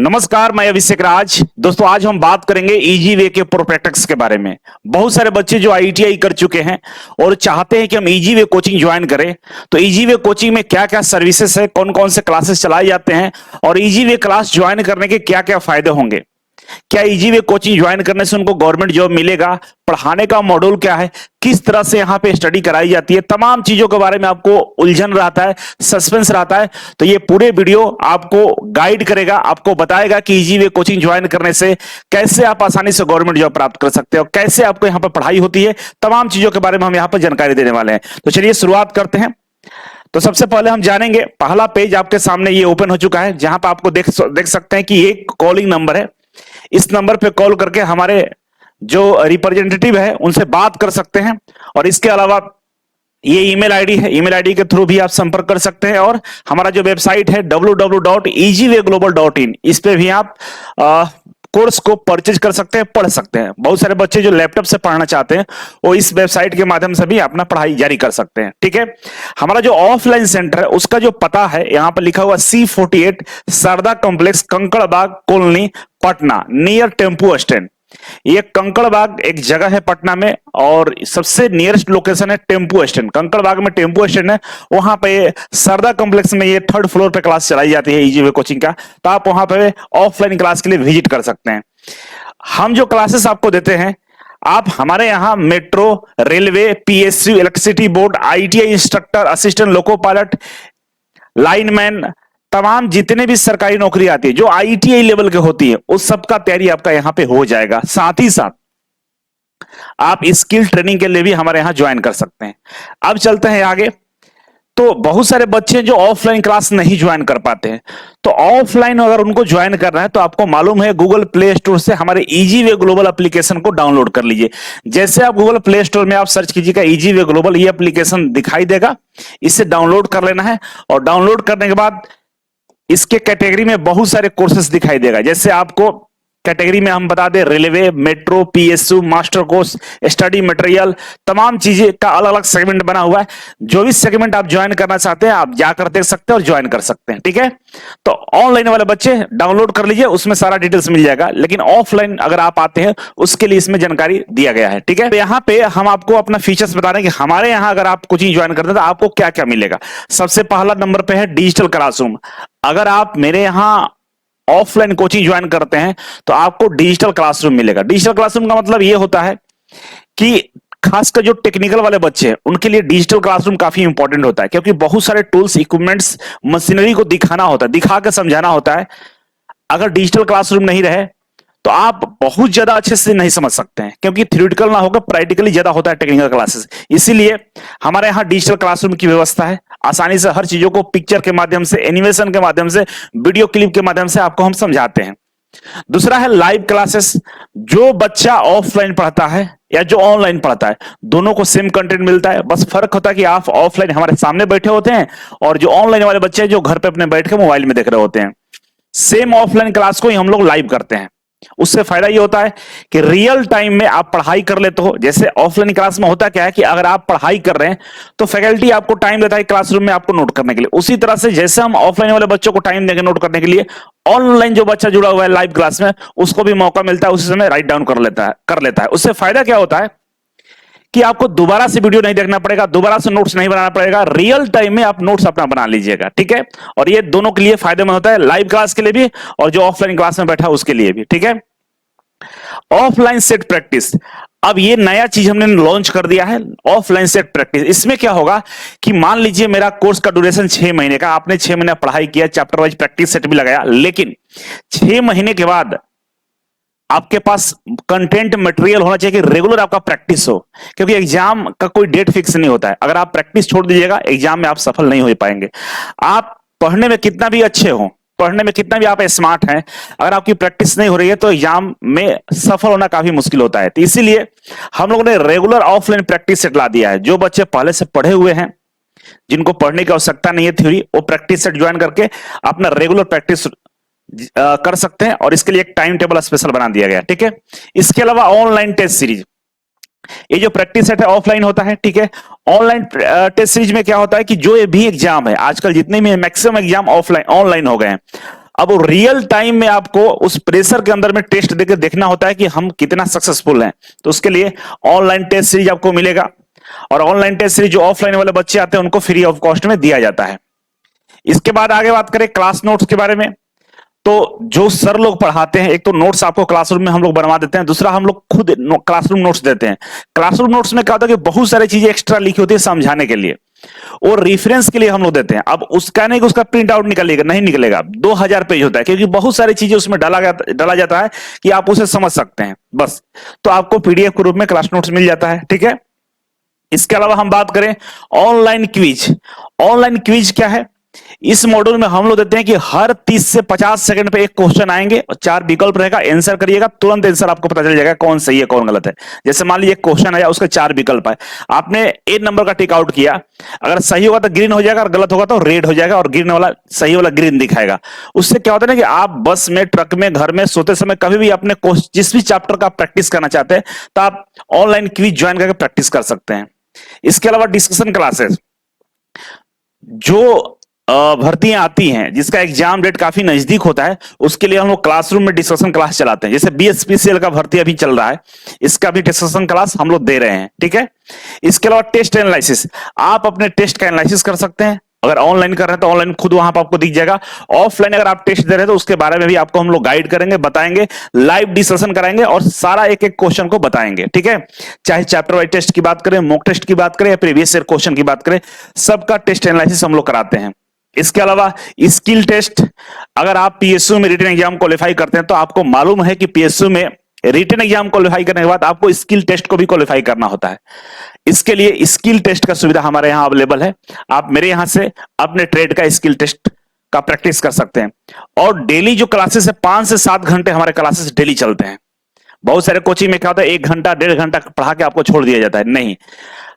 नमस्कार, मैं अभिषेक राज। दोस्तों, आज हम बात करेंगे इजी वे के प्रोस्पेक्टस के बारे में। बहुत सारे बच्चे जो आईटीआई कर चुके हैं और चाहते हैं कि हम इजी वे कोचिंग ज्वाइन करें, तो इजी वे कोचिंग में क्या क्या सर्विसेज है, कौन कौन से क्लासेस चलाए जाते हैं और इजी वे क्लास ज्वाइन करने के क्या क्या फायदे होंगे, क्या इजी वे कोचिंग ज्वाइन करने से उनको गवर्नमेंट जॉब मिलेगा, पढ़ाने का मॉड्यूल क्या है, किस तरह से यहाँ पे स्टडी कराई जाती है, तमाम चीजों के बारे में आपको उलझन रहता है, सस्पेंस रहता है। तो ये पूरे वीडियो आपको गाइड करेगा, आपको बताएगा कि इजी वे कोचिंग ज्वाइन करने से कैसे आप आसानी से गवर्नमेंट जॉब प्राप्त कर सकते हो, कैसे आपको यहाँ पर पढ़ाई होती है, तमाम चीजों के बारे में हम यहाँ पर जानकारी देने वाले हैं। तो चलिए शुरुआत करते हैं। तो सबसे पहले हम जानेंगे, पहला पेज आपके सामने ये ओपन हो चुका है, जहां पर आपको देख सकते हैं कि एक कॉलिंग नंबर है। इस नंबर पे कॉल करके हमारे जो रिप्रेजेंटेटिव है उनसे बात कर सकते हैं। और इसके अलावा ये ईमेल आईडी है, ईमेल आईडी के थ्रू भी आप संपर्क कर सकते हैं। और हमारा जो वेबसाइट है www.easywayglobal.in, इस पे भी आप कोर्स को परचेज कर सकते हैं, पढ़ सकते हैं। बहुत सारे बच्चे जो लैपटॉप से पढ़ना चाहते हैं वो इस वेबसाइट के माध्यम से भी अपना पढ़ाई जारी कर सकते हैं। ठीक है, हमारा जो ऑफलाइन सेंटर है उसका जो पता है यहाँ पर लिखा हुआ C48 Sharda complex, Kankarbagh colony, Patna, near tempo stand. ये कंकड़बाग एक जगह है पटना में और सबसे नियरेस्ट लोकेशन है टेम्पू स्टैंड। कंकड़बाग में टेम्पू स्टैंड है, वहां पे शारदा कॉम्प्लेक्स में ये 3rd फ्लोर पे क्लास चलाई जाती है इजी वे कोचिंग का। तो आप वहां पे ऑफलाइन क्लास के लिए विजिट कर सकते हैं। हम जो क्लासेस आपको देते हैं, आप हमारे यहाँ metro, railway, PSU, electricity board, ITI instructor, assistant loco pilot, lineman, तमाम जितने भी सरकारी नौकरी आती है जो ITI लेवल के होती है, उस सब का तैयारी आपका यहां पे हो जाएगा। साथ ही साथ आप स्किल ट्रेनिंग के लिए भी हमारे यहां ज्वाइन कर सकते हैं। अब चलते हैं आगे। तो बहुत सारे बच्चे जो ऑफलाइन क्लास नहीं ज्वाइन कर पाते हैं, तो ऑफलाइन अगर उनको ज्वाइन करना है तो आपको मालूम है गूगल प्ले स्टोर से हमारे इजी वे ग्लोबल एप्लीकेशन को डाउनलोड कर लीजिए। जैसे आप गूगल प्ले स्टोर में आप सर्च कीजिएगा इजी वे ग्लोबल, ये एप्लीकेशन दिखाई देगा, इसे डाउनलोड कर लेना है। और डाउनलोड करने के बाद इसके कैटेगरी में बहुत सारे कोर्सेज दिखाई देगा। जैसे आपको कैटेगरी में हम बता दें, railway, metro, PSU, master course, study material, तमाम चीजें का अलग अलग सेगमेंट बना हुआ है। जो भी सेगमेंट आप ज्वाइन करना चाहते हैं आप जाकर देख सकते हैं और ज्वाइन कर सकते हैं। ठीक है, तो ऑनलाइन वाले बच्चे डाउनलोड कर लीजिए, उसमें सारा डिटेल्स मिल जाएगा। लेकिन ऑफलाइन अगर आप आते हैं उसके लिए इसमें जानकारी दिया गया है। ठीक है, तो यहाँ पे हम आपको अपना फीचर्स बता रहे हैं कि हमारे यहाँ अगर आप कोचिंग ज्वाइन करते हैं तो आपको क्या क्या मिलेगा। सबसे पहला नंबर पे है डिजिटल क्लासरूम। अगर आप मेरे यहाँ ऑफलाइन कोचिंग ज्वाइन करते हैं तो आपको डिजिटल क्लासरूम मिलेगा। डिजिटल क्लासरूम का मतलब यह होता है कि खासकर जो टेक्निकल वाले बच्चे हैं उनके लिए डिजिटल क्लासरूम काफी इंपॉर्टेंट होता है, क्योंकि बहुत सारे टूल्स, इक्विपमेंट्स, मशीनरी को दिखाना होता है, दिखा के समझाना होता है। अगर डिजिटल क्लासरूम नहीं रहे तो आप बहुत ज्यादा अच्छे से नहीं समझ सकते हैं, क्योंकि थ्योरेटिकल ना होकर प्रैक्टिकली ज्यादा होता है टेक्निकल क्लासेस। इसीलिए हमारे यहाँ डिजिटल क्लासरूम की व्यवस्था है। आसानी से हर चीजों को पिक्चर के माध्यम से, एनिमेशन के माध्यम से, वीडियो क्लिप के माध्यम से आपको हम समझाते हैं। दूसरा है लाइव क्लासेस। जो बच्चा ऑफलाइन पढ़ता है या जो ऑनलाइन पढ़ता है, दोनों को सेम कंटेंट मिलता है। बस फर्क होता है कि आप ऑफलाइन हमारे सामने बैठे होते हैं और जो ऑनलाइन वाले बच्चे हैं जो घर पे अपने बैठ के मोबाइल में देख रहे होते हैं। सेम ऑफलाइन क्लास को ही हम लोग लाइव करते हैं। उससे फायदा ये होता है कि रियल टाइम में आप पढ़ाई कर लेते हो। जैसे ऑफलाइन क्लास में होता क्या है कि अगर आप पढ़ाई कर रहे हैं तो फैकल्टी आपको टाइम देता है क्लासरूम में आपको नोट करने के लिए। उसी तरह से जैसे हम ऑफलाइन वाले बच्चों को टाइम देंगे नोट करने के लिए, ऑनलाइन जो बच्चा जुड़ा हुआ है लाइव क्लास में उसको भी मौका मिलता है, उसी समय राइट डाउन कर लेता है। उससे फायदा क्या होता है कि आपको दोबारा से वीडियो नहीं देखना पड़ेगा, दोबारा से नोट्स नहीं बनाना पड़ेगा, रियल टाइम में आप नोट्स अपना बना लीजिएगा। ठीक है, और ये दोनों के लिए फायदेमंद होता है, लाइव क्लास के लिए भी और जो ऑफलाइन क्लास में बैठा उसके लिए भी। ठीक है, ऑफलाइन सेट प्रैक्टिस, अब ये नया चीज हमने लॉन्च कर दिया है, ऑफलाइन सेट प्रैक्टिस। इसमें क्या होगा कि मान लीजिए मेरा कोर्स का ड्यूरेशन 6 महीने का, आपने 6 महीने पढ़ाई किया, चैप्टर वाइज प्रैक्टिस सेट भी लगाया, लेकिन 6 महीने के बाद आपके पास कंटेंट मटेरियल होना चाहिए कि रेगुलर आपका प्रैक्टिस हो, क्योंकि एग्जाम का कोई डेट फिक्स नहीं होता है। अगर आप प्रैक्टिस छोड़ दीजिएगा एग्जाम में आप सफल नहीं हो पाएंगे। आप पढ़ने में कितना भी अच्छे हो, पढ़ने में कितना भी आप स्मार्ट हैं, अगर आपकी प्रैक्टिस नहीं हो रही है तो एग्जाम में सफल होना काफी मुश्किल होता है। तो इसीलिए हम लोगों ने रेगुलर ऑफलाइन प्रैक्टिस सेट ला दिया है। जो बच्चे पहले से पढ़े हुए हैं, जिनको पढ़ने की आवश्यकता नहीं है थ्योरी, वो प्रैक्टिस सेट ज्वाइन करके अपना रेगुलर प्रैक्टिस कर सकते हैं। और इसके लिए एक टाइम टेबल स्पेशल बना दिया गया। ठीक है, इसके अलावा ऑनलाइन टेस्ट सीरीज, ये जो प्रैक्टिस सेट है ऑफलाइन होता है। ठीक है, ऑनलाइन टेस्ट सीरीज में क्या होता है कि जो भी एग्जाम है, आजकल जितने भी मैक्सिमम एग्जाम ऑफलाइन ऑनलाइन हो गए हैं। अब रियल टाइम में आपको उस प्रेशर के अंदर में टेस्ट देकर देखना होता है कि हम कितना सक्सेसफुल हैं। तो उसके लिए ऑनलाइन टेस्ट सीरीज आपको मिलेगा, और ऑनलाइन टेस्ट सीरीज जो ऑफलाइन वाले बच्चे आते हैं उनको फ्री ऑफ कॉस्ट में दिया जाता है। इसके बाद आगे बात करें क्लास नोट्स के बारे में, तो जो सर लोग पढ़ाते हैं, एक तो नोट्स आपको क्लासरूम में हम लोग बनवा देते हैं, दूसरा हम लोग खुद क्लासरूम नोट्स देते हैं। क्लासरूम नोट्स में क्या होता है कि बहुत सारी चीजें एक्स्ट्रा लिखी होती है समझाने के लिए, और रेफरेंस के लिए हम लोग देते हैं। अब उसका नहीं कि उसका प्रिंट आउट निकलेगा, नहीं निकलेगा, 2000 पेज होता है, क्योंकि बहुत सारी चीजें उसमें डाला जाता है कि आप उसे समझ सकते हैं बस। तो आपको पीडीएफ के रूप में क्लास नोट्स मिल जाता है, ठीक है। इसके अलावा हम बात करें ऑनलाइन क्विज। ऑनलाइन क्विज क्या है? इस मॉड्यूल में हम लोग देते हैं कि हर 30 से 50 सेकंड पे एक क्वेश्चन आएंगे और 4 विकल्प रहेगा, आंसर करिएगा, तुरंत आंसर आपको पता चल जाएगा कौन सही है कौन गलत है। जैसे मान लीजिए क्वेश्चन आया, उसके 4 विकल्प है, आपने ए नंबर का टिक आउट किया, अगर सही होगा तो ग्रीन हो जाएगा और गलत होगा तो रेड हो जाएगा, और ग्रीन वाला सही वाला ग्रीन दिखाएगा। उससे क्या होता है ना कि आप बस में, ट्रक में, घर में, सोते समय कभी भी अपने जिस भी चैप्टर का प्रैक्टिस करना चाहते हैं तो आप ऑनलाइन क्विज ज्वाइन करके प्रैक्टिस कर सकते हैं। इसके अलावा डिस्कशन क्लासेस, जो भर्तियां आती हैं जिसका एग्जाम डेट काफी नजदीक होता है, उसके लिए हम लोग क्लासरूम में डिस्कशन क्लास चलाते हैं। जैसे बीएसपीसीएल का भर्ती अभी चल रहा है, इसका भी डिस्कशन क्लास हम लोग दे रहे हैं, ठीक है। इसके अलावा टेस्ट एनालिसिस, आप अपने टेस्ट का एनालिसिस कर सकते हैं। अगर ऑनलाइन कर रहे हैं तो ऑनलाइन खुद वहां पर आपको दिख जाएगा। ऑफलाइन अगर आप टेस्ट दे रहे हैं तो उसके बारे में भी आपको हम लोग गाइड करेंगे, बताएंगे, लाइव डिस्कशन कराएंगे और सारा एक एक क्वेश्चन को बताएंगे, ठीक है। चाहे चैप्टर वाइज टेस्ट की बात करें, मॉक टेस्ट की बात करें या प्रीवियस ईयर क्वेश्चन की बात करें, सबका टेस्ट एनालिसिस हम लोग कराते हैं। इसके अलावा स्किल टेस्ट, अगर आप पीएसयू में रिटन एग्जाम क्वालिफाई करते हैं तो आपको मालूम है कि पीएसयू में रिटन एग्जाम क्वालिफाई करने के बाद आपको स्किल टेस्ट को भी क्वालिफाई करना होता है। इसके लिए स्किल टेस्ट का सुविधा हमारे यहां अवेलेबल है। आप मेरे यहां से अपने ट्रेड का स्किल टेस्ट का प्रैक्टिस कर सकते हैं। और डेली जो क्लासेस है, 5 से 7 घंटे हमारे क्लासेस डेली चलते हैं। बहुत सारे कोचिंग में क्या होता है 1 घंटा 1.5 घंटा पढ़ा के आपको छोड़ दिया जाता है, नहीं,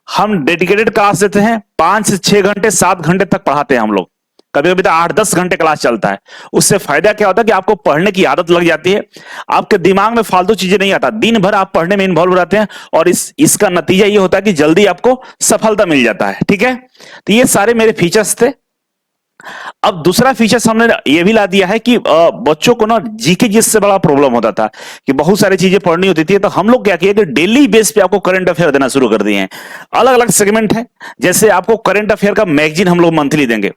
हम डेडिकेटेड क्लास देते हैं। 5 से 6 घंटे 7 घंटे तक पढ़ाते हैं हम लोग, कभी कभी तो 8-10 घंटे क्लास चलता है। उससे फायदा क्या होता है कि आपको पढ़ने की आदत लग जाती है, आपके दिमाग में फालतू चीजें नहीं आता, दिन भर आप पढ़ने में इन्वॉल्व रहते हैं, और इसका नतीजा ये होता है कि जल्दी आपको सफलता मिल जाता है, ठीक है। तो ये सारे मेरे फीचर्स थे। अब दूसरा फीचर्स हमने ये भी ला दिया है कि बच्चों को ना जीके जिससे बड़ा प्रॉब्लम होता था कि बहुत सारी चीजें पढ़नी होती थी, तो हम लोग क्या किए कि डेली बेस पे आपको करंट अफेयर देना शुरू कर दिए हैं। अलग अलग सेगमेंट है, जैसे आपको करंट अफेयर का मैगजीन हम लोग मंथली देंगे,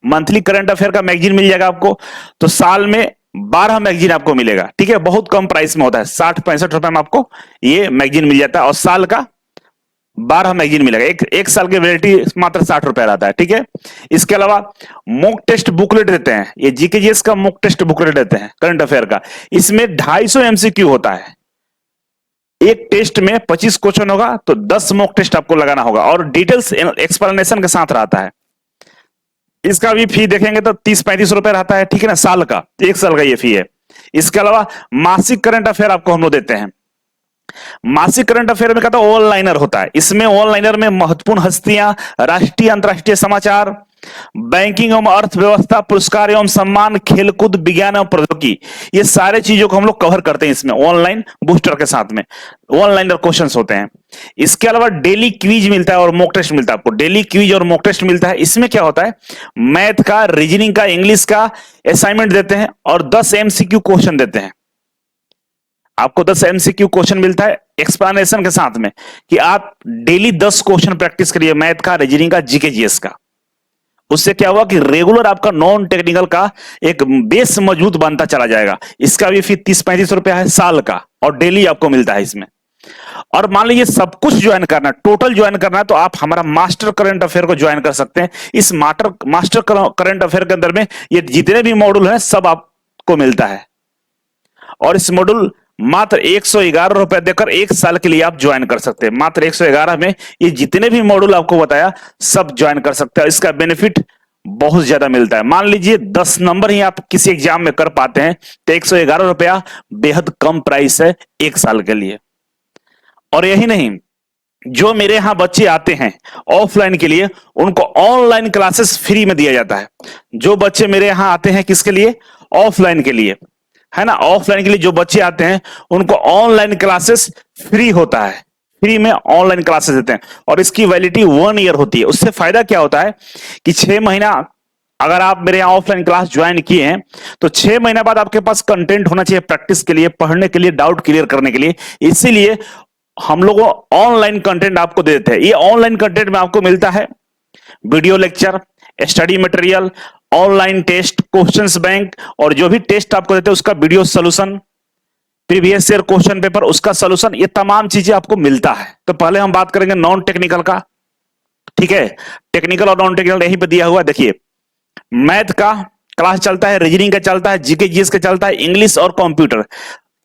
मंथली करंट अफेयर का मैगजीन मिल जाएगा आपको। तो साल में 12 मैगजीन आपको मिलेगा, ठीक है, बहुत कम प्राइस में होता है, 60-65 रुपए में आपको ये मैगजीन मिल जाता है, और साल का 12 मैगजीन मिलेगा। एक साल की वैलिडिटी मात्र 60 रुपए रहता है, ठीक है। इसके अलावा मॉक टेस्ट बुकलेट देते हैं, ये जीकेजीएस का मॉक टेस्ट बुकलेट देते हैं करंट अफेयर का। इसमें 250 एमसीक्यू होता है, एक टेस्ट में 25 क्वेश्चन होगा, तो 10 मॉक टेस्ट आपको लगाना होगा, और डिटेल्स एक्सप्लेनेशन के साथ रहता है। इसका भी फी देखेंगे तो 30-35 रुपए रहता है, ठीक है ना, साल का, 1 साल का ये फी है। इसके अलावा मासिक करंट अफेयर आपको हम लोग देते हैं। मासिक करंट अफेयर में कहता है ऑनलाइनर होता है, इसमें ऑनलाइनर में महत्वपूर्ण हस्तियां, राष्ट्रीय अंतर्राष्ट्रीय समाचार, बैंकिंग एवं अर्थव्यवस्था, पुरस्कार एवं सम्मान, खेलकूद, विज्ञान एवं प्रौद्योगिकी, ये सारे चीजों को हम लोग कवर करते हैं इसमें ऑनलाइन बूस्टर के साथ में। ऑनलाइनर क्वेश्चंस होते हैं। इसके अलावा डेली क्विज मिलता है और मॉक टेस्ट मिलता है आपको, डेली क्विज और मॉक टेस्ट मिलता है। इसमें क्या होता है, मैथ का, रीजनिंग का, इंग्लिश का असाइनमेंट देते हैं और 10 एमसीक्यू क्वेश्चन देते हैं। आपको 10 एमसीक्यू क्वेश्चन मिलता है एक्सप्लेनेशन के साथ में, कि आप डेली 10 क्वेश्चन प्रैक्टिस करिए, मैथ का, रीजनिंग का, जीके जीएस का। उससे क्या हुआ कि रेगुलर आपका नॉन टेक्निकल का एक बेस मजबूत बनता चला जाएगा। इसका भी फी 30-35 रुपया है साल का, और डेली आपको मिलता है इसमें। और मान लीजिए सब कुछ ज्वाइन करना है, टोटल ज्वाइन करना है, तो आप हमारा मास्टर करंट अफेयर को ज्वाइन कर सकते हैं। इस मास्टर करंट अफेयर के अंदर में ये जितने भी मॉड्यूल हैं सब आपको मिलता है, और इस मॉड्यूल मात्र 111 रुपए देकर 1 साल के लिए आप ज्वाइन कर सकते हैं। मात्र 111 में ये जितने भी मॉड्यूल आपको बताया सब ज्वाइन कर सकते हैं। इसका बेनिफिट बहुत ज्यादा मिलता है। मान लीजिए 10 नंबर ही आप किसी एग्जाम में कर पाते हैं तो 111 रुपया बेहद कम प्राइस है 1 साल के लिए। और यही नहीं, जो मेरे यहां बच्चे आते हैं ऑफलाइन के लिए, उनको ऑनलाइन क्लासेस फ्री में दिया जाता है। जो बच्चे मेरे यहां आते हैं किसके लिए, ऑफलाइन के लिए, है ना, ऑफलाइन के लिए जो बच्चे आते हैं उनको ऑनलाइन क्लासेस फ्री होता है, फ्री में ऑनलाइन क्लासेस देते हैं, और इसकी वैलिडिटी 1 ईयर होती है। उससे फायदा क्या होता है कि 6 महीना अगर आप मेरे यहाँ ऑफलाइन क्लास ज्वाइन किए हैं तो 6 महीने बाद आपके पास कंटेंट होना चाहिए प्रैक्टिस के लिए, पढ़ने के लिए, डाउट क्लियर करने के लिए। इसीलिए हम लोग ऑनलाइन कंटेंट आपको दे देते हैं। ये ऑनलाइन कंटेंट में आपको मिलता है video lecture, study material, online test, questions bank, और जो भी टेस्ट आपको देते हैं उसका video solution, previous year question paper उसका सोल्यूशन, ये तमाम चीजें आपको मिलता है। तो पहले हम बात करेंगे नॉन टेक्निकल का, ठीक है। टेक्निकल और नॉन टेक्निकल यहीं पे दिया हुआ है, देखिए। मैथ का क्लास चलता है, रीजनिंग का चलता है, जीके जीएस का चलता है, इंग्लिश और कंप्यूटर।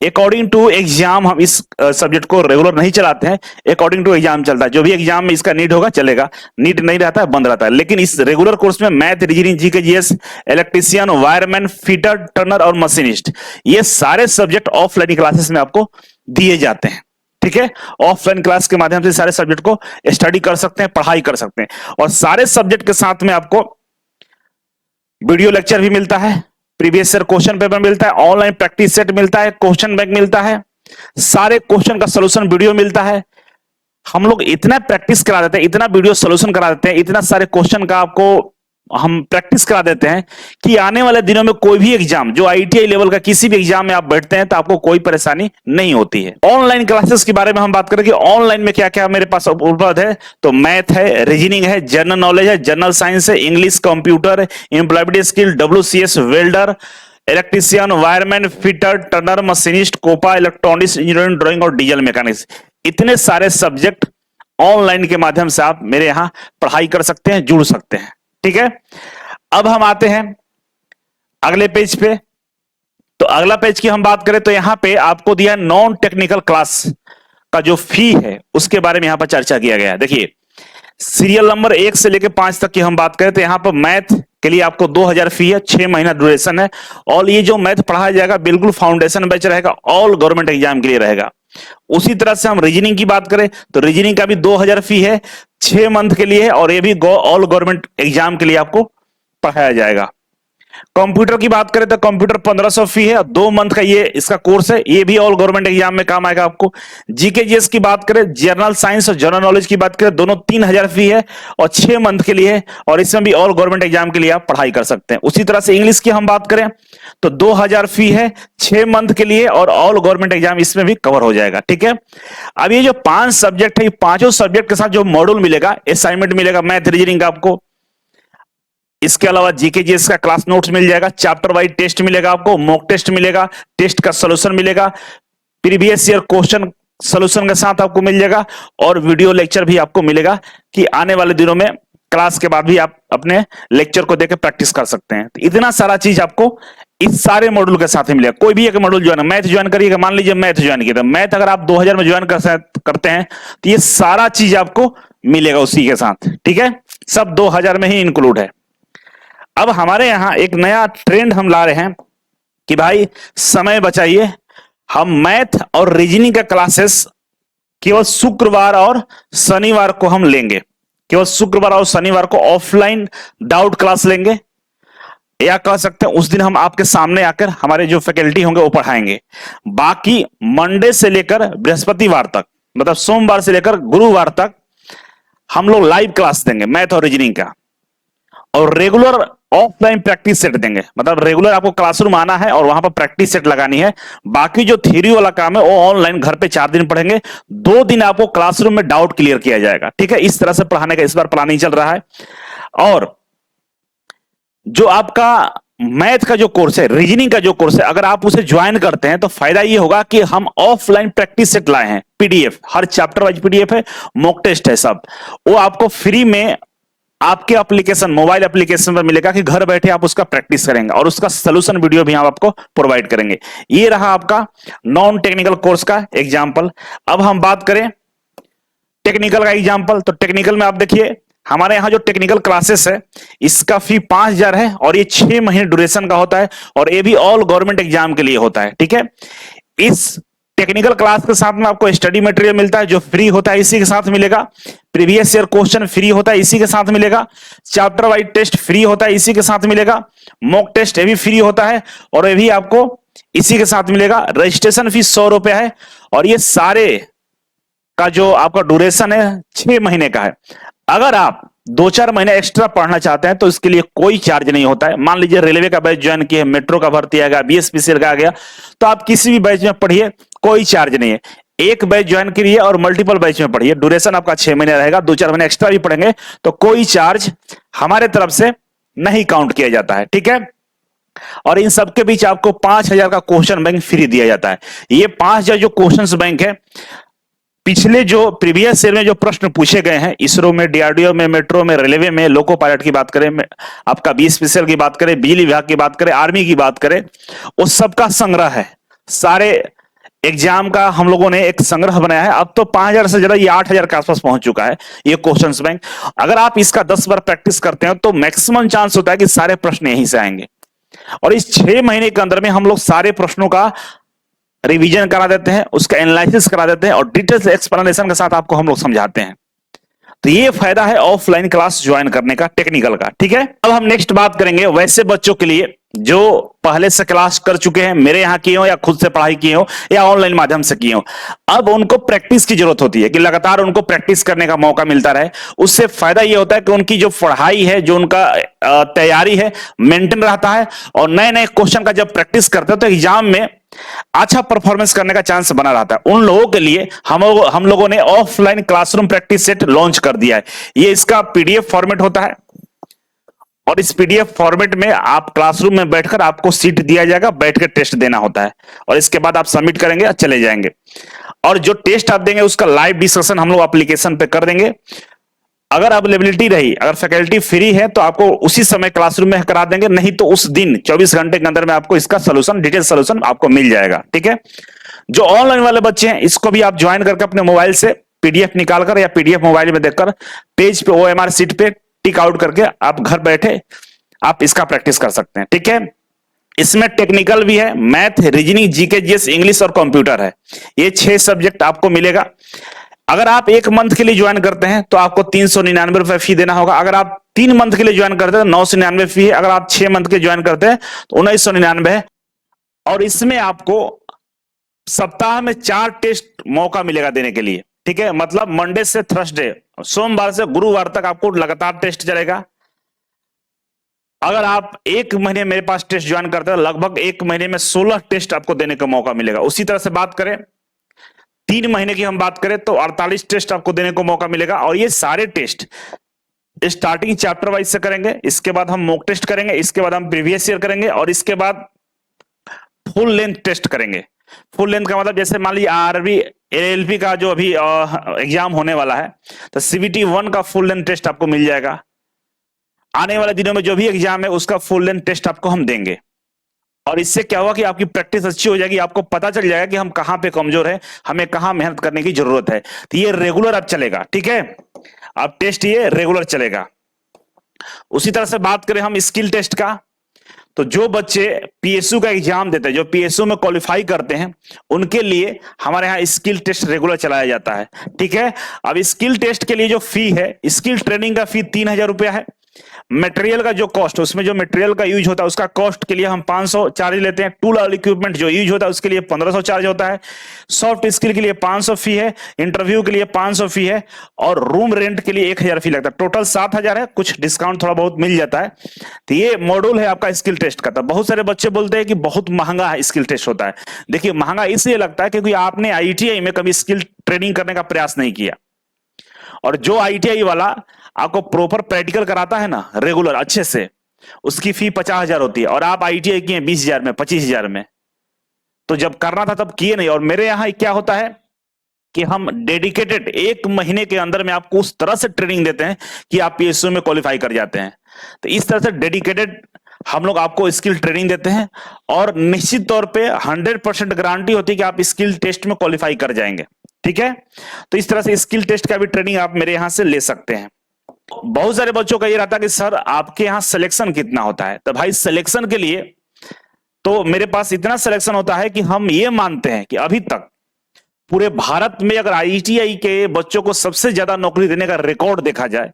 अकॉर्डिंग टू एग्जाम हम इस सब्जेक्ट को रेगुलर नहीं चलाते हैं, अकॉर्डिंग टू एग्जाम चलता है। जो भी एग्जाम में इसका नीड होगा चलेगा, नीड नहीं रहता है बंद रहता है। लेकिन इस रेगुलर कोर्स में math, reasoning, GK GS, electrician, wireman, fitter, Turner और मशीनिस्ट, ये सारे सब्जेक्ट ऑफलाइन क्लासेस में आपको दिए जाते हैं, ठीक है। ऑफलाइन क्लास के माध्यम से सारे सब्जेक्ट को स्टडी कर सकते हैं, पढ़ाई कर सकते हैं। और सारे सब्जेक्ट के साथ में आपको वीडियो लेक्चर भी मिलता है, प्रीवियस ईयर क्वेश्चन पेपर मिलता है, ऑनलाइन प्रैक्टिस सेट मिलता है, क्वेश्चन बैंक मिलता है, सारे क्वेश्चन का सॉल्यूशन वीडियो मिलता है। हम लोग इतना प्रैक्टिस करा देते हैं, इतना वीडियो सॉल्यूशन करा देते हैं, इतना सारे क्वेश्चन का आपको हम प्रैक्टिस करा देते हैं कि आने वाले दिनों में कोई भी एग्जाम, जो आईटीआई लेवल का किसी भी एग्जाम में आप बैठते हैं तो आपको कोई परेशानी नहीं होती है। ऑनलाइन क्लासेस के बारे में हम बात करें कि ऑनलाइन में क्या क्या मेरे पास उपलब्ध है, तो मैथ है, रीजनिंग है, जनरल नॉलेज है, जनरल साइंस है, English, computer, employability skill, WCS, welder, electrician, wireman, fitter, turner, machinist, COPA, electronics, engineering, drawing और डीजल मैकेनिक्स, इतने सारे सब्जेक्ट ऑनलाइन के माध्यम से आप मेरे यहां पढ़ाई कर सकते हैं, जुड़ सकते हैं, ठीक है। अब हम आते हैं अगले पेज पे। तो अगला पेज की हम बात करें तो यहां पे आपको दिया नॉन टेक्निकल क्लास का जो फी है उसके बारे में यहां पर चर्चा किया गया है। देखिए, सीरियल नंबर 1 से लेकर 5 तक की हम बात करें तो यहां पर मैथ के लिए आपको 2000 फी है, 6 महीना ड्यूरेशन है। और ये जो मैथ पढ़ाया जाएगा बिल्कुल फाउंडेशन बैच रहेगा, ऑल गवर्नमेंट एग्जाम के लिए रहेगा। उसी तरह से हम रीजनिंग की बात करें तो रीजनिंग का भी 2000 फी है, 6 मंथ के लिए है, और ये भी ऑल गवर्नमेंट एग्जाम के लिए आपको पढ़ाया जाएगा। कंप्यूटर की बात करें तो कंप्यूटर 1500 फी है, 2 मंथ का ये इसका कोर्स है, ये भी ऑल गवर्नमेंट एग्जाम में काम आएगा आपको। जीके जीएस की बात करें, जनरल साइंस और जनरल नॉलेज की बात करें, दोनों 3000 फी है और 6 मंथ के लिए है, और इसमें भी ऑल गवर्नमेंट एग्जाम के लिए आप पढ़ाई कर सकते हैं। उसी तरह से इंग्लिश की हम बात करें तो 2000 फी है, 6 मंथ के लिए, और ऑल गवर्नमेंट एग्जाम इसमें भी कवर हो जाएगा, ठीक है। अब ये जो 5 सब्जेक्ट है, ये पांचों सब्जेक्ट के साथ जो मॉड्यूल मिलेगा, असाइनमेंट मिलेगा मैथ रीजनिंग का आपको, इसके अलावा जीके जीएस का क्लास नोट्स मिल जाएगा, चैप्टर वाइज टेस्ट मिलेगा आपको, मॉक टेस्ट मिलेगा, टेस्ट का सॉल्यूशन मिलेगा, प्रीवियस ईयर क्वेश्चन सॉल्यूशन के साथ आपको मिल जाएगा, और वीडियो लेक्चर भी आपको मिलेगा कि आने वाले दिनों में क्लास के बाद भी आप अपने लेक्चर को देकर प्रैक्टिस कर सकते हैं। तो इतना सारा चीज आपको इस सारे मॉड्यूल के साथ ही मिलेगा। कोई भी एक मॉड्यूल ज्वाइन, मैथ ज्वाइन करिएगा, मान लीजिए मैथ ज्वाइन किया, तो मैथ अगर आप 2000 में ज्वाइन करते हैं तो ये सारा चीज आपको मिलेगा उसी के साथ, ठीक है। सब 2000 में ही इंक्लूड है। अब हमारे यहां एक नया ट्रेंड हम ला रहे हैं कि भाई समय बचाइए, हम मैथ और रीजनिंग का क्लासेस केवल शुक्रवार और शनिवार को हम लेंगे। केवल शुक्रवार और शनिवार को ऑफलाइन डाउट क्लास लेंगे, या कह सकते हैं उस दिन हम आपके सामने आकर हमारे जो फैकल्टी होंगे वो पढ़ाएंगे। बाकी मंडे से लेकर बृहस्पतिवार तक, मतलब सोमवार से लेकर गुरुवार तक हम लोग लाइव क्लास देंगे मैथ और रीजनिंग का, और रेगुलर ऑफलाइन प्रैक्टिस सेट देंगे। मतलब रेगुलर आपको क्लासरूम आना है और वहां पर प्रैक्टिस सेट लगानी है। बाकी जो थ्योरी वाला काम है वो ऑनलाइन घर पे 4 दिन पढ़ेंगे, 2 दिन आपको क्लासरूम में डाउट क्लियर किया जाएगा, ठीक है। इस तरह से पढ़ाने का इस बार प्लानिंग चल रहा है। और जो आपका मैथ का जो कोर्स है, रीजनिंग का जो कोर्स है, अगर आप उसे ज्वाइन करते हैं तो फायदा ये होगा कि हम ऑफलाइन प्रैक्टिस सेट लाए हैं, पीडीएफ, हर चैप्टर वाइज पीडीएफ है, मॉक टेस्ट है, सब वो आपको फ्री में आपके एप्लीकेशन, मोबाइल एप्लीकेशन पर मिलेगा कि घर बैठे आप उसका प्रैक्टिस करेंगे, और उसका सोल्यूशन वीडियो भी हम आपको प्रोवाइड करेंगे। ये रहा आपका नॉन टेक्निकल कोर्स का एग्जाम्पल। अब हम बात करें टेक्निकल का एग्जाम्पल, तो टेक्निकल में आप देखिए हमारे यहां जो टेक्निकल क्लासेस है इसका फी 5000 है, और ये 6 महीने ड्यूरेशन का होता है, और ये भी ऑल गवर्नमेंट एग्जाम के लिए होता है, ठीक है। इस टेक्निकल क्लास के साथ में आपको स्टडी मटेरियल मिलता है जो फ्री होता है, इसी के साथ मिलेगा। प्रीवियस ईयर क्वेश्चन फ्री होता है, इसी के साथ मिलेगा। चैप्टर वाइज टेस्ट फ्री होता है, इसी के साथ मिलेगा। मॉक टेस्ट ये भी फ्री होता है, और ये भी आपको इसी के साथ मिलेगा। रजिस्ट्रेशन फीस 100 रुपए है, और ये सारे का जो आपका ड्यूरेशन है 6 महीने का है। अगर आप 2-4 महीने एक्स्ट्रा पढ़ना चाहते हैं तो इसके लिए कोई चार्ज नहीं होता है। मान लीजिए रेलवे का बैच ज्वाइन किए, मेट्रो का भर्ती आ गया, बीएसपीसीएल का आ गया, तो आप किसी भी बैच में पढ़िए, कोई चार्ज नहीं है। एक बैच ज्वाइन करिए और मल्टीपल बैच में पढ़िए, ड्यूरेशन आपका 6 महीने रहेगा। 2-4 महीने एक्स्ट्रा भी पढ़ेंगे तो कोई चार्ज हमारे तरफ से नहीं काउंट किया जाता है, ठीक है। और इन सबके बीच आपको 5,000 का क्वेश्चन बैंक फ्री दिया जाता है। ये 5,000 जो क्वेश्चन बैंक है, पिछले जो प्रीवियस ईयर में जो प्रश्न पूछे गए हैं, इसरो में, डीआरडीओ में, मेट्रो में, रेलवे में, लोको पायलट की बात करें, आपका बी स्पेशल की बात करें, बिजली विभाग की बात करें, आर्मी की बात करें, उस सबका संग्रह है। सारे एग्जाम का हम लोगों ने एक संग्रह बनाया है। अब तो 5,000 से ज्यादा, ये 8,000 के आसपास पहुंच चुका है ये क्वेश्चंस बैंक। अगर आप इसका 10 बार प्रैक्टिस करते हैं तो मैक्सिमम चांस होता है कि सारे प्रश्न यहीं से आएंगे। और इस 6 महीने के अंदर में हम लोग सारे प्रश्नों का रिवीजन करा देते हैं, उसका एनालिसिस करा देते हैं और डिटेल्स एक्सप्लेनेशन के साथ आपको हम लोग समझाते हैं। तो ये फायदा है ऑफलाइन क्लास ज्वाइन करने का, टेक्निकल का, ठीक है। अब हम नेक्स्ट बात करेंगे वैसे बच्चों के लिए जो पहले से क्लास कर चुके हैं, मेरे यहां किए हो या खुद से पढ़ाई किए हो या ऑनलाइन माध्यम से किए हो। अब उनको प्रैक्टिस की जरूरत होती है कि लगातार उनको प्रैक्टिस करने का मौका मिलता रहे। उससे फायदा यह होता है कि उनकी जो पढ़ाई है, जो उनका तैयारी है, मेंटेन रहता है। और नए नए क्वेश्चन का जब प्रैक्टिस करते हो तो एग्जाम में अच्छा परफॉर्मेंस करने का चांस बना रहता है। उन लोगों के लिए हम लोगों ने offline classroom practice set launch कर दिया है। ये इसका पीडीएफ फॉर्मेट होता है और इस पीडीएफ फॉर्मेट में आप क्लासरूम में बैठकर, आपको सीट दिया जाएगा, बैठ कर टेस्ट देना होता है और इसके बाद आप सबमिट करेंगे और चले जाएंगे। और जो टेस्ट आप देंगे उसका लाइव डिस्कशन हम लोग एप्लीकेशन पे कर देंगे। अगर अवेलेबिलिटी रही, अगर फैकल्टी फ्री है तो आपको उसी समय क्लासरूम में करा देंगे, नहीं तो उस दिन 24 घंटे के अंदर में आपको इसका सोल्यूशन, डिटेल सोल्यूशन आपको मिल जाएगा, ठीक है। जो ऑनलाइन वाले बच्चे हैं, इसको भी आप ज्वाइन करके अपने मोबाइल से पीडीएफ निकालकर या पीडीएफ मोबाइल में देखकर पेज पे ओएमआर सीट पे टिक आउट करके आप घर बैठे आप इसका प्रैक्टिस कर सकते हैं, ठीक है। इसमें टेक्निकल भी है, math, reasoning, GK, GS, English और कंप्यूटर है। ये 6 सब्जेक्ट आपको मिलेगा। अगर आप 1 मंथ के लिए ज्वाइन करते हैं तो आपको 399 रुपए फी देना होगा। अगर आप 3 मंथ के लिए ज्वाइन करते हैं तो 999 फी है। अगर आप 6 मंथ के ज्वाइन करते हैं तो 1999 है। और इसमें आपको सप्ताह में 4 टेस्ट मौका मिलेगा देने के लिए, ठीक है। मतलब मंडे से थर्सडे, सोमवार से गुरुवार तक आपको लगातार टेस्ट चलेगा। अगर आप 1 महीने मेरे पास टेस्ट ज्वाइन करते हैं, लगभग 1 महीने में 16 टेस्ट आपको देने का मौका मिलेगा। उसी तरह से बात करें 3 महीने की हम बात करें तो 48 टेस्ट आपको देने को मौका मिलेगा। और ये सारे टेस्ट स्टार्टिंग चैप्टर वाइज से करेंगे, इसके बाद हम मॉक टेस्ट करेंगे, इसके बाद हम प्रीवियस ईयर करेंगे और इसके बाद फुल लेंथ टेस्ट करेंगे। फुल लेंथ का मतलब जैसे मान लीजिए आरआरबी, एलएलबी का जो अभी एग्जाम होने वाला है तो सीबीटी 1 का फुल लेंथ टेस्ट आपको मिल जाएगा। आने वाले दिनों में जो भी एग्जाम है उसका फुल लेंथ टेस्ट आपको हम देंगे। और इससे क्या होगा कि आपकी प्रैक्टिस अच्छी हो जाएगी, आपको पता चल जाएगा कि हम कहां पे कमजोर है, हमें कहां मेहनत करने की जरूरत है। तो ये रेगुलर अब चलेगा, ठीक है। अब टेस्ट ये रेगुलर चलेगा। उसी तरह से बात करें हम स्किल टेस्ट का, तो जो बच्चे पीएसयू का एग्जाम देते हैं, जो पीएसयू में क्वालिफाई करते हैं, उनके लिए हमारे यहाँ स्किल टेस्ट रेगुलर चलाया जाता है, ठीक है। अब स्किल टेस्ट के लिए जो फी है, स्किल ट्रेनिंग का फी 3,000 रुपया है। मटेरियल का जो कॉस्ट, उसमें जो मटेरियल का यूज होता है उसका कॉस्ट के लिए हम 500 चार्ज लेते हैं। टूल और इक्विपमेंट जो यूज होता है उसके लिए 1,500 चार्ज होता है। सॉफ्ट स्किल के लिए 500 फी है, इंटरव्यू के लिए 500 फी है और रूम रेंट के लिए 1,000 फी लगता है। टोटल 7,000 है, कुछ डिस्काउंट थोड़ा बहुत मिल जाता है। तो ये मॉड्यूल है आपका स्किल टेस्ट का। तो बहुत सारे बच्चे बोलते हैं कि बहुत महंगा है स्किल टेस्ट होता है। देखिए, महंगा इसलिए लगता है क्योंकि आपने आईटीआई में कभी स्किल ट्रेनिंग करने का प्रयास नहीं किया। और जो आईटीआई वाला आपको प्रॉपर प्रैक्टिकल कराता है ना रेगुलर अच्छे से, उसकी फी 50,000 होती है। और आप आईटीआई किए 20,000 में, 25,000 में, तो जब करना था तब किए नहीं। और मेरे यहां क्या होता है कि हम डेडिकेटेड 1 महीने के अंदर में आपको उस तरह से ट्रेनिंग देते हैं कि आप पीएसयू में क्वालिफाई कर जाते हैं। तो इस तरह से डेडिकेटेड हम लोग आपको स्किल ट्रेनिंग देते हैं और निश्चित तौर पे 100% गारंटी होती है कि आप स्किल टेस्ट में क्वालिफाई कर जाएंगे, ठीक है। तो इस तरह से स्किल टेस्ट का भी ट्रेनिंग आप मेरे यहां से ले सकते हैं। बहुत सारे बच्चों का ये रहता है कि सर आपके यहां सिलेक्शन कितना होता है। तो भाई सिलेक्शन के लिए तो मेरे पास इतना सिलेक्शन होता है कि हम ये मानते हैं कि अभी तक पूरे भारत में अगर आईटीआई के बच्चों को सबसे ज्यादा नौकरी देने का रिकॉर्ड देखा जाए,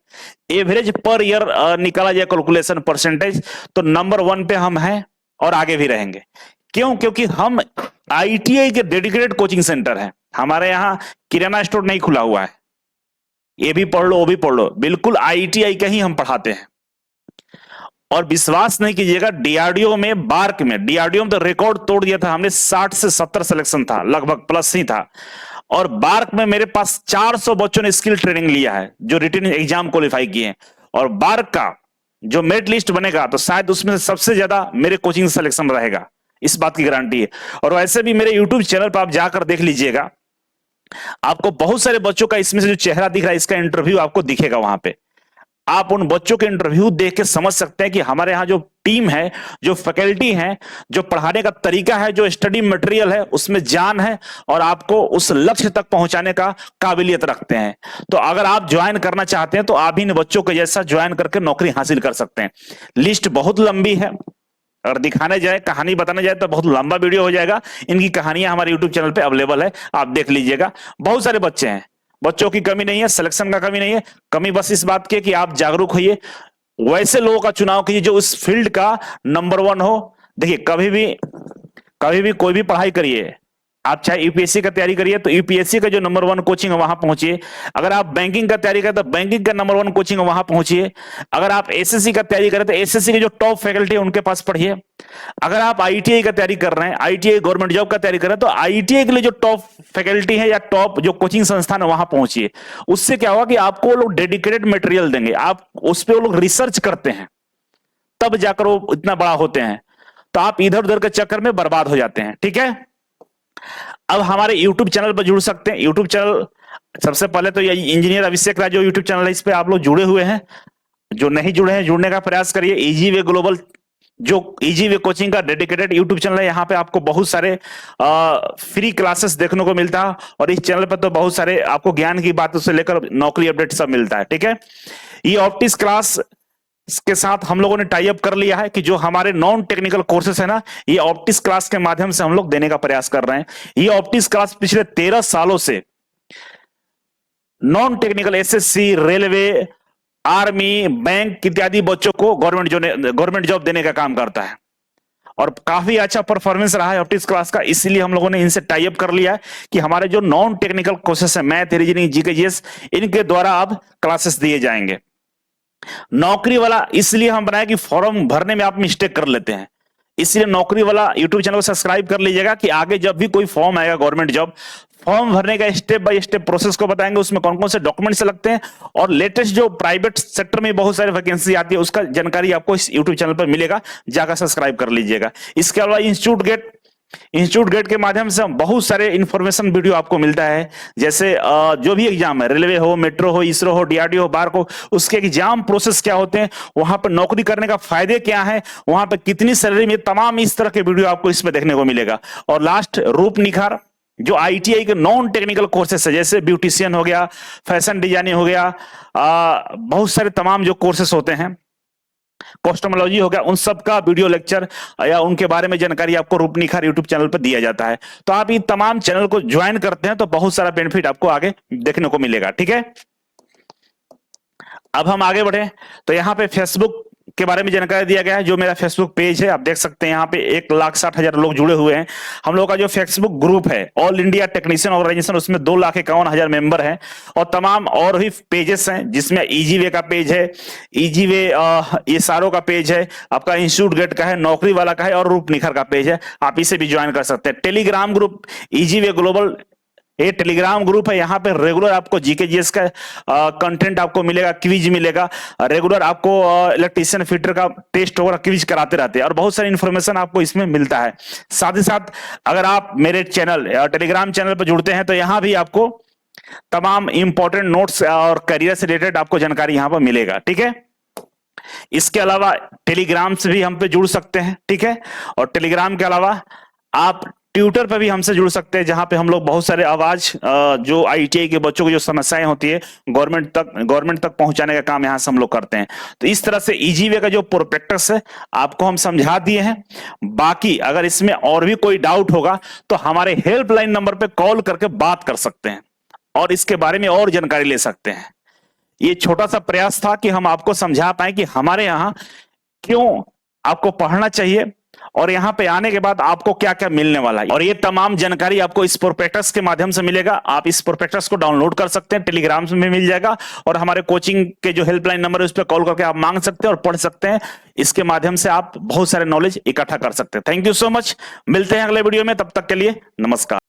एवरेज पर ईयर निकाला जाए कैलकुलेशन परसेंटेज, तो नंबर 1 पे हम हैं और आगे भी रहेंगे। क्यों? क्योंकि हम आईटीआई के डेडिकेटेड कोचिंग सेंटर हैं। हमारे यहाँ किराना स्टोर नहीं खुला हुआ है। ये भी पढ़ लो वो भी पढ़ लो, बिल्कुल आईटीआई का ही हम पढ़ाते हैं। और विश्वास नहीं कीजिएगा, डीआरडीओ में, बार्क में, डीआरडीओ में तो रिकॉर्ड तोड़ दिया था हमने, 60 से 70 सिलेक्शन था, लगभग प्लस ही था। और बार्क में मेरे पास 400 बच्चों ने स्किल ट्रेनिंग लिया है जो रिटन एग्जाम क्वालिफाई किए हैं। और बार्क का जो मेरिट लिस्ट बनेगा तो शायद उसमें से सबसे ज्यादा मेरे कोचिंग सिलेक्शन रहेगा, इस बात की गारंटी है। और वैसे भी मेरे यूट्यूब चैनल पर आप जाकर देख लीजिएगा, आपको बहुत सारे बच्चों का इसमें से जो चेहरा दिख रहा है, इसका इंटरव्यू आपको दिखेगा वहां पे। आप उन बच्चों के इंटरव्यू देख के समझ सकते हैं कि हमारे यहाँ जो टीम है, जो फैकल्टी है, जो पढ़ाने का तरीका है, जो स्टडी मटेरियल है, उसमें जान है और आपको उस लक्ष्य तक पहुंचाने का काबिलियत रखते हैं। तो अगर आप ज्वाइन करना चाहते हैं तो आप इन बच्चों के जैसा ज्वाइन करके नौकरी हासिल कर सकते हैं। लिस्ट बहुत लंबी है, अगर दिखाने जाए, कहानी बताने जाए तो बहुत लंबा वीडियो हो जाएगा। इनकी कहानियां हमारे यूट्यूब चैनल पे अवेलेबल है, आप देख लीजिएगा। बहुत सारे बच्चे हैं, बच्चों की कमी नहीं है, सिलेक्शन का कमी नहीं है, कमी बस इस बात की कि आप जागरूक होइए, वैसे लोगों का चुनाव कीजिए जो उस फील्ड का नंबर 1 हो। देखिए कभी भी कोई भी पढ़ाई करिए, आप चाहे यूपीएससी का तैयारी करिए तो यूपीएससी का जो नंबर 1 कोचिंग है वहां पहुंचिए। अगर आप बैंकिंग का तैयारी करें तो बैंकिंग का नंबर 1 कोचिंग है वहां पहुंचिए। अगर आप एसएससी का तैयारी करें तो एसएससी के जो टॉप फैकल्टी है उनके पास पढ़िए। अगर आप आईटीआई का तैयारी कर रहे हैं, आईटीआई गवर्नमेंट जॉब का तैयारी कर रहे हैं, तो आईटीआई के लिए जो टॉप फैकल्टी है या टॉप जो कोचिंग संस्थान है वहां पहुंचिए। उससे क्या होगा कि आपको वो लोग डेडिकेटेड मटेरियल देंगे, आप उस पर वो लोग रिसर्च करते हैं, तब जाकर वो इतना बड़ा होते हैं। तो आप इधर उधर के चक्कर में बर्बाद हो जाते हैं, ठीक है। अब हमारे YouTube चैनल पर जुड़ सकते हैं। YouTube चैनल सबसे पहले तो ये इंजीनियर अभिषेक राज जो YouTube चैनल है, इस पे आप लोग जुड़े हुए हैं। जो नहीं जुड़े हैं, जुड़ने का प्रयास करिए। इजी वे ग्लोबल जो इजी वे कोचिंग का डेडिकेटेड YouTube चैनल है, यहाँ पे आपको बहुत सारे फ्री क्लासेस देखने को मिलता है। और इस चैनल पर तो बहुत सारे आपको ज्ञान की बातों से लेकर नौकरी अपडेट सब मिलता है, ठीक है। ये ऑप्टिक्स क्लास के साथ हम लोगों ने टाई अप कर लिया है कि जो हमारे नॉन टेक्निकल कोर्सेस है ना, ये ऑप्टिक्स क्लास के माध्यम से हम लोग देने का प्रयास कर रहे हैं। ये ऑप्टिक्स क्लास पिछले 13 सालों से non technical SSC, railway, army, bank इत्यादि बच्चों को गवर्नमेंट जॉब देने का काम करता है। और काफी अच्छा परफॉर्मेंस रहा है ऑप्टिक्स क्लास का, इसीलिए हम लोगों ने इनसे टाई अप कर लिया है कि हमारे जो नॉन टेक्निकल कोर्सेस है, मैथ, रीजनिंग, जीके, जीएस, इनके द्वारा अब क्लासेस दिए जाएंगे। नौकरी वाला इसलिए हम बनाए कि फॉर्म भरने में आप मिस्टेक कर लेते हैं, इसलिए नौकरी वाला यूट्यूब चैनल को सब्सक्राइब कर लीजिएगा कि आगे जब भी कोई फॉर्म आएगा गवर्नमेंट जॉब, फॉर्म भरने का स्टेप बाय स्टेप प्रोसेस को बताएंगे, उसमें कौन कौन से डॉक्यूमेंट्स लगते हैं। और लेटेस्ट जो प्राइवेट सेक्टर में बहुत सारी वैकेंसी आती है उसका जानकारी आपको इस यूट्यूब चैनल पर मिलेगा, जाकर सब्सक्राइब कर लीजिएगा। इसके अलावा इंस्टीट्यूट गेट के माध्यम से बहुत सारे इंफॉर्मेशन वीडियो आपको मिलता है। जैसे जो भी एग्जाम है, रेलवे हो, मेट्रो हो, इसरो हो, डीआरडीओ हो, बार्क हो, उसके एग्जाम प्रोसेस क्या होते हैं, वहां पर नौकरी करने का फायदे क्या है, वहां पर कितनी सैलरी में, तमाम इस तरह के वीडियो आपको इसमें देखने को मिलेगा। और लास्ट रूप निखार जो आईटीआई के नॉन टेक्निकल कोर्सेस है, जैसे ब्यूटिशियन हो गया, फैशन डिजाइनिंग हो गया, बहुत सारे तमाम जो कोर्सेस होते हैं, कॉस्टोमोलॉजी हो गया, उन सब का वीडियो लेक्चर या उनके बारे में जानकारी आपको रूप निखार यूट्यूब चैनल पर दिया जाता है। तो आप ये तमाम चैनल को ज्वाइन करते हैं तो बहुत सारा बेनिफिट आपको आगे देखने को मिलेगा, ठीक है। अब हम आगे बढ़े तो यहाँ पे फेसबुक के बारे में जानकारी दिया गया है। जो मेरा फेसबुक पेज है आप देख सकते हैं, यहाँ पे 1,60,000 लोग जुड़े हुए हैं। हम लोग का जो फेसबुक ग्रुप है ऑल इंडिया टेक्नीशियन ऑर्गेनाइजेशन, उसमें 2,51,000 मेंबर हैं। और तमाम और भी पेजेस हैं जिसमें इजी वे का पेज है, इजी वे ये सारों का पेज है, आपका इंस्टीट्यूट गेट का है, नौकरी वाला का है और रूप निखर का पेज है। आप इसे भी ज्वाइन कर सकते हैं। Telegram group easy way global, ये टेलीग्राम ग्रुप है, यहाँ पे रेगुलर आपको जीके जीएस का कंटेंट आपको मिलेगा, क्विज मिलेगा। रेगुलर आपको इलेक्ट्रीशियन फिटर का टेस्ट होगा, क्विज कराते रहते हैं और बहुत सारी इंफॉर्मेशन आपको इसमें मिलता है। साथ ही साथ अगर आप मेरे चैनल टेलीग्राम चैनल पर जुड़ते हैं तो यहाँ भी आपको तमाम इंपॉर्टेंट नोट्स और करियर से रिलेटेड आपको जानकारी यहाँ पर मिलेगा, ठीक है। इसके अलावा टेलीग्राम से भी हम पे जुड़ सकते हैं, ठीक है। और टेलीग्राम के अलावा आप ट्विटर पर भी हमसे जुड़ सकते हैं, जहां पे हम लोग बहुत सारे आवाज जो आईटीआई के बच्चों की जो समस्याएं होती है गवर्नमेंट तक पहुंचाने का काम यहां से हम लोग करते हैं। तो इस तरह से इजी वे का जो प्रोस्पेक्टस है आपको हम समझा दिए हैं। बाकी अगर इसमें और भी कोई डाउट होगा तो हमारे हेल्पलाइन नंबर पे कॉल करके बात कर सकते हैं और इसके बारे में और जानकारी ले सकते हैं। ये छोटा सा प्रयास था कि हम आपको समझा पाए कि हमारे यहाँ क्यों आपको पढ़ना चाहिए और यहाँ पे आने के बाद आपको क्या क्या मिलने वाला है, और ये तमाम जानकारी आपको इस प्रोस्पेक्टस के माध्यम से मिलेगा। आप इस प्रोस्पेक्टस को डाउनलोड कर सकते हैं, टेलीग्राम में मिल जाएगा, और हमारे कोचिंग के जो हेल्पलाइन नंबर है उस पर कॉल करके आप मांग सकते हैं और पढ़ सकते हैं। इसके माध्यम से आप बहुत सारे नॉलेज इकट्ठा कर सकते हैं। थैंक यू सो मच, मिलते हैं अगले वीडियो में, तब तक के लिए नमस्कार।